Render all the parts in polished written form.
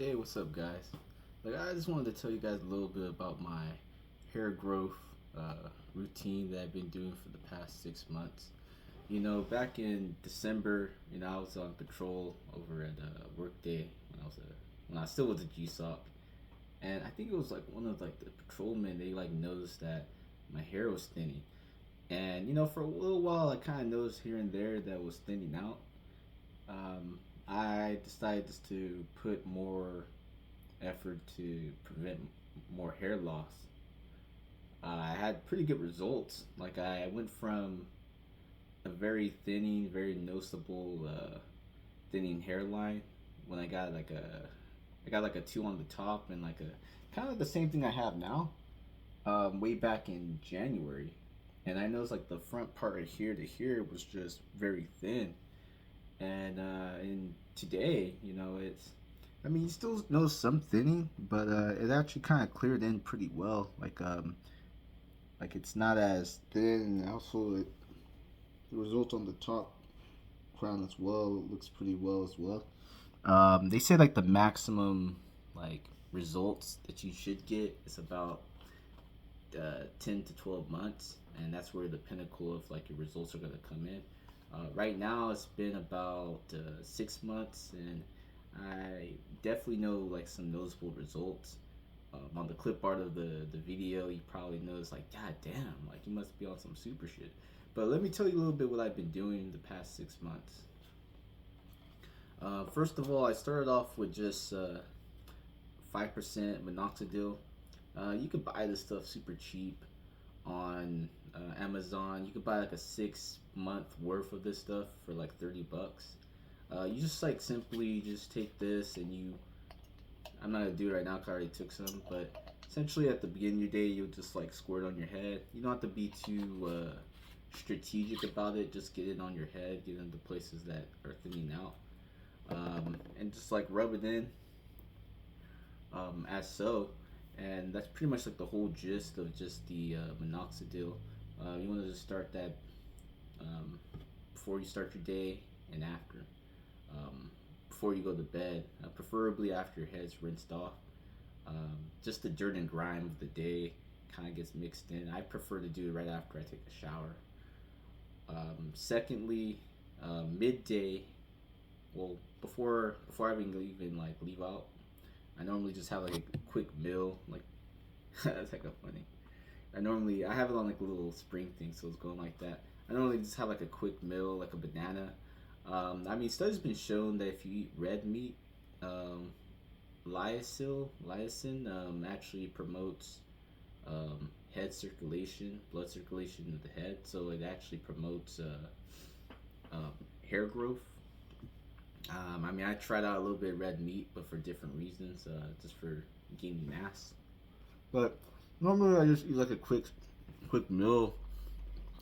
Hey, what's up, guys? I just wanted to tell you guys a little bit about my hair growth routine that I've been doing for the past 6 months. Back in December, I was on patrol over at Workday when I still was a GSOC, and I think it was like one of like the patrolmen. They like noticed that my hair was thinning, and for a little while I kind of noticed here and there that it was thinning out. I decided just to put more effort to prevent more hair loss. I had pretty good results. Like I went from a very thinning, very noticeable thinning hairline when I got like a two on the top and like a kind of the same thing I have now. Way back in January, and I noticed like the front part right here to here was just very thin, and today, it's. I mean, you still notice some thinning, but it actually kind of cleared in pretty well. Like it's not as thin. And also, the result on the top crown as well looks pretty well as well. They say like the maximum like results that you should get is about 10 to 12 months, and that's where the pinnacle of like your results are gonna come in. Right now, it's been about 6 months, and I definitely know like some noticeable results. On the clip art of the video, you probably noticed like, God damn, like you must be on some super shit. But let me tell you a little bit what I've been doing the past 6 months. First of all, I started off with just 5% minoxidil. You could buy this stuff super cheap on Amazon. You could buy like a 6 month worth of this stuff for like $30. You just like simply just take this and you. I'm not gonna do it right now because I already took some, but essentially at the beginning of your day, you'll just like squirt on your head. You don't have to be too strategic about it. Just get it on your head, get into places that are thinning out, and just like rub it in as so. And that's pretty much like the whole gist of just the minoxidil. You want to just start that um, before you start your day and after. Before you go to bed, preferably after your head's rinsed off. Just the dirt and grime of the day kind of gets mixed in. I prefer to do it right after I take a shower. Secondly, midday. Well, before I even like leave out, I normally just have like a quick meal. Like that's like a funny. I have it on like a little spring thing, so it's going like that. I normally just have like a quick meal, like a banana. I mean, studies been shown that if you eat red meat, um, lysine, actually promotes head circulation, blood circulation to the head. So it actually promotes um, hair growth. I mean, I tried out a little bit of red meat, but for different reasons, just for gaining mass. But normally, I just eat like a quick meal,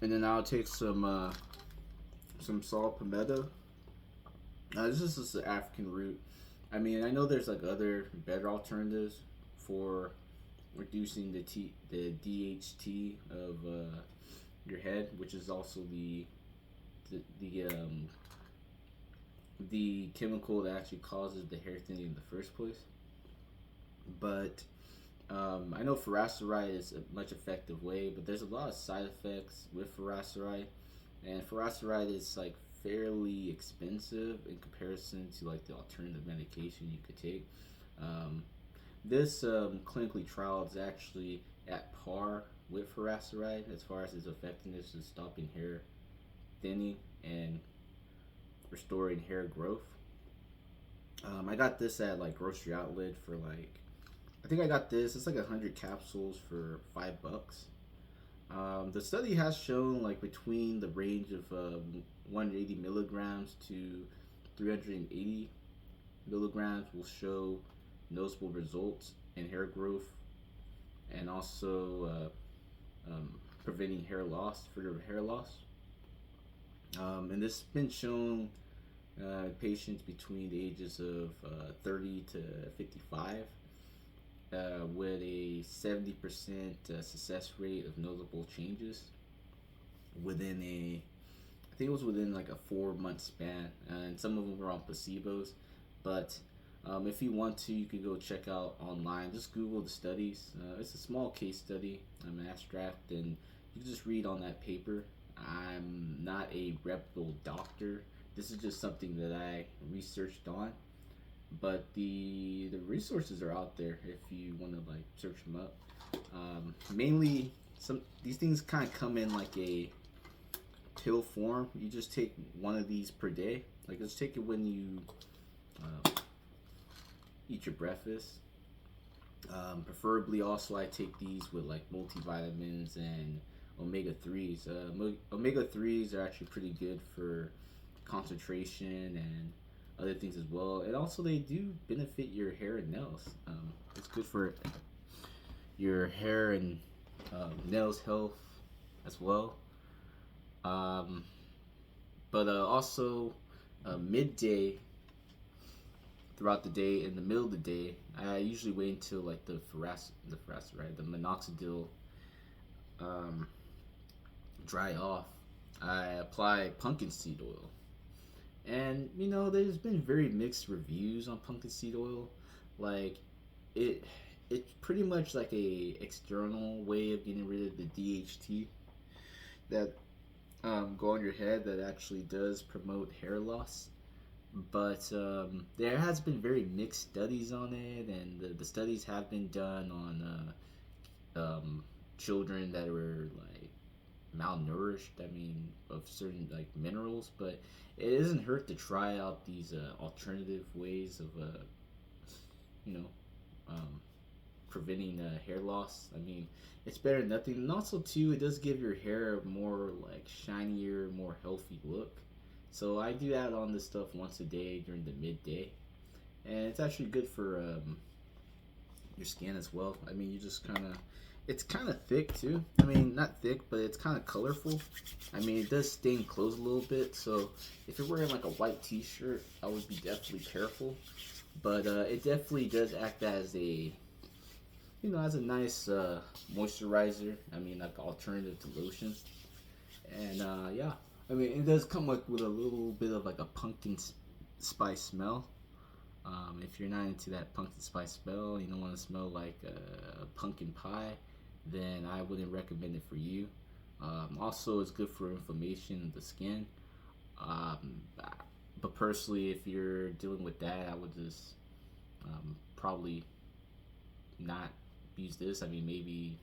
and then I'll take some saw palmetto. This is just the African root. I mean, I know there's like other better alternatives for reducing the DHT of your head, which is also the chemical that actually causes the hair thinning in the first place. But I know Furaceride is a much effective way, but there's a lot of side effects with Furaceride, and Furaceride is like fairly expensive in comparison to like the alternative medication you could take. Um, this clinically trial is actually at par with Furaceride as far as its effectiveness in stopping hair thinning and restoring hair growth. I got this at like grocery outlet for like I think I got this. It's like 100 capsules for $5. The study has shown like between the range of 180 milligrams to 380 milligrams will show noticeable results in hair growth and also preventing hair loss, further hair loss. And this has been shown patients between the ages of 30 to 55 with a 70% success rate of notable changes within I think it was within like a 4 month span, and some of them were on placebos, but If you want to, you could go check out online. Just Google the studies. It's a small case study, an abstract, and you can just read on that paper. I'm not a reputable doctor. This is just something that I researched on, but the resources are out there if you want to like search them up. Mainly, some these things kind of come in like a pill form. You just take one of these per day. Like just take it when you eat your breakfast. Preferably, also I take these with like multivitamins and omega threes. Omega threes are actually pretty good for concentration and other things as well. And also they do benefit your hair and nails. It's good for your hair and nails health as well. Um, but also midday throughout the day, in the middle of the day, I usually wait until like the minoxidil um, dry off. I apply pumpkin seed oil, and there's been very mixed reviews on pumpkin seed oil. Like it, it's pretty much like a external way of getting rid of the DHT that go on your head that actually does promote hair loss. But there has been very mixed studies on it, and the studies have been done on children that were like malnourished. I mean, of certain like minerals, but it doesn't hurt to try out these alternative ways of you know um, preventing hair loss. I mean, it's better than nothing, and also too, it does give your hair a more like shinier, more healthy look. So I do that on this stuff once a day during the midday, and it's actually good for your skin as well. I mean, you just kind of, it's kind of thick too. I mean, not thick, but it's kind of colorful. I mean, it does stain clothes a little bit, so if you're wearing like a white t-shirt, I would be definitely careful. But it definitely does act as a, as a nice moisturizer. I mean, like alternative to lotion. And yeah, I mean, it does come like with a little bit of like a pumpkin spice smell. If you're not into that pumpkin spice smell, you don't want to smell like a pumpkin pie, then I wouldn't recommend it for you. Also, it's good for inflammation of the skin. Um, but personally, if you're dealing with that, I would just probably not use this. I mean, maybe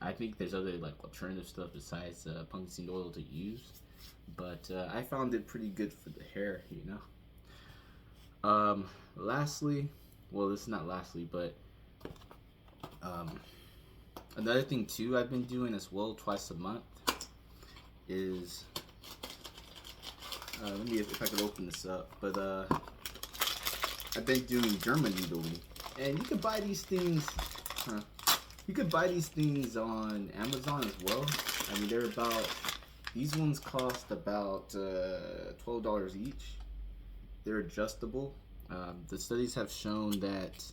I think there's other like alternative stuff besides pumpkin seed oil to use, but I found it pretty good for the hair. Lastly, well, this is not lastly, but another thing too I've been doing as well twice a month is let me if I could open this up, but I've been doing German needling, and you can buy these things. You could buy these things on Amazon as well. I mean, these ones cost about $12 each. They're adjustable. The studies have shown that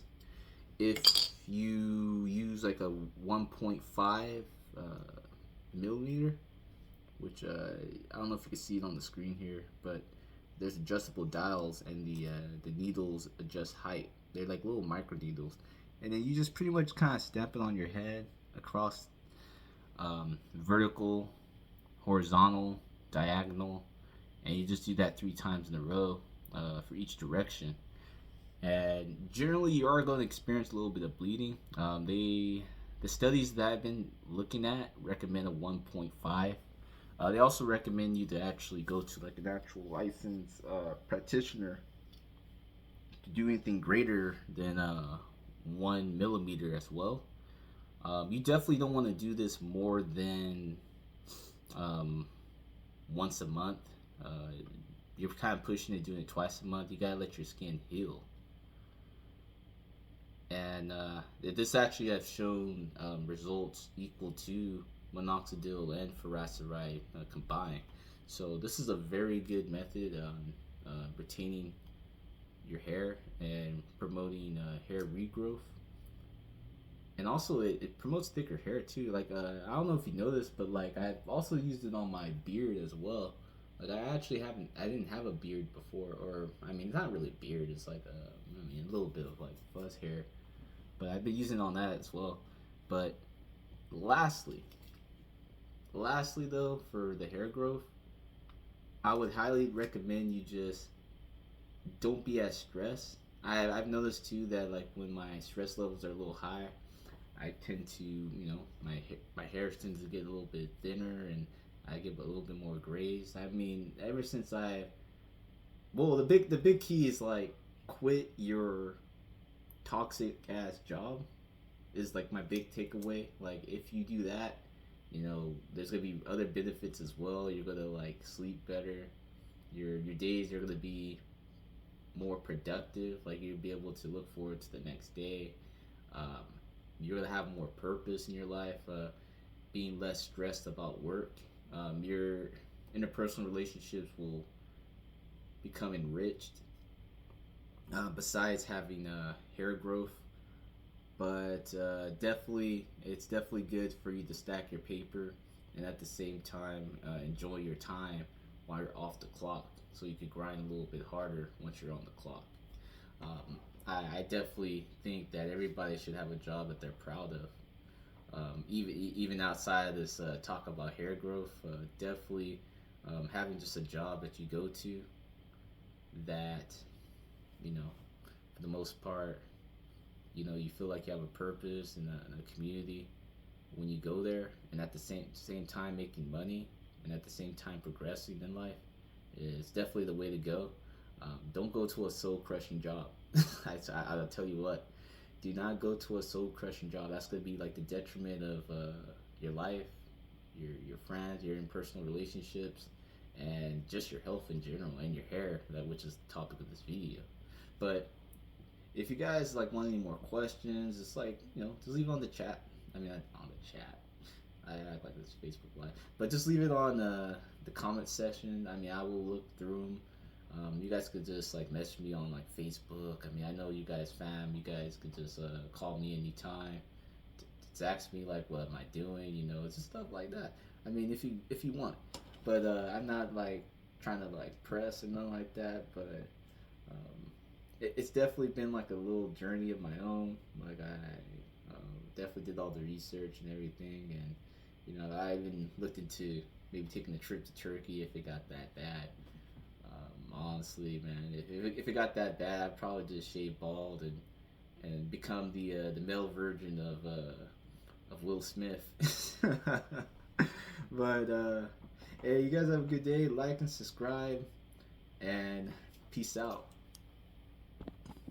if you use like a 1.5 millimeter, which I don't know if you can see it on the screen here, but there's adjustable dials, and the needles adjust height. They're like little micro needles, and then you just pretty much kind of stamp it on your head across vertical, horizontal, diagonal, and you just do that 3 times in a row for each direction. And generally, you are going to experience a little bit of bleeding. The studies that I've been looking at recommend a 1.5. They also recommend you to actually go to like an actual licensed practitioner to do anything greater than 1 millimeter as well. You definitely don't want to do this more than once a month. You're kind of pushing it, doing it twice a month. You gotta let your skin heal. And this actually has shown results equal to minoxidil and finasteride combined. So this is a very good method on retaining your hair and promoting hair regrowth. And also it promotes thicker hair too. Like I don't know if you know this, but like I've also used it on my beard as well. Like I didn't have a beard before, or I mean, it's not really a beard. It's like mean, a little bit of like fuzz hair, but I've been using on that as well. But lastly, lastly though, for the hair growth, I would highly recommend you just don't be as stressed. I've noticed too that like when my stress levels are a little high, I tend to, my hair tends to get a little bit thinner, and I get a little bit more grays. I mean, ever since the big key is like quit your toxic ass job is like my big takeaway. Like if you do that, there's gonna be other benefits as well. You're gonna like sleep better. Your days are gonna be more productive. Like you'll be able to look forward to the next day. Um, you're gonna have more purpose in your life. Being less stressed about work. Your interpersonal relationships will become enriched. Besides having hair growth, but definitely, it's definitely good for you to stack your paper and at the same time enjoy your time while you're off the clock, so you can grind a little bit harder once you're on the clock. I definitely think that everybody should have a job that they're proud of. Even outside of this talk about hair growth, definitely having just a job that you go to that, for the most part, you feel like you have a purpose in a community when you go there, and at the same time making money, and at the same time progressing in life is definitely the way to go. Don't go to a soul crushing job. I'll tell you what. Do not go to a soul crushing job. That's gonna be like the detriment of your life, your friends, your interpersonal relationships, and just your health in general, and your hair, which is the topic of this video. But if you guys like want any more questions, it's like just leave it on the chat. I mean, on the chat. I act like this Facebook Live, but just leave it on the comment section. I mean, I will look through them. You guys could just like message me on like Facebook. I mean, I know you guys fam. You guys could just call me anytime. To ask me like, what am I doing? It's just stuff like that. I mean, if you want, but I'm not like trying to like press or nothing like that. But it's definitely been like a little journey of my own. Like I definitely did all the research and everything, and I even looked into maybe taking a trip to Turkey if it got that bad. Honestly, man, if it got that bad, I'd probably just shave bald and become the male version of Will Smith. But hey, you guys have a good day. Like and subscribe, and peace out.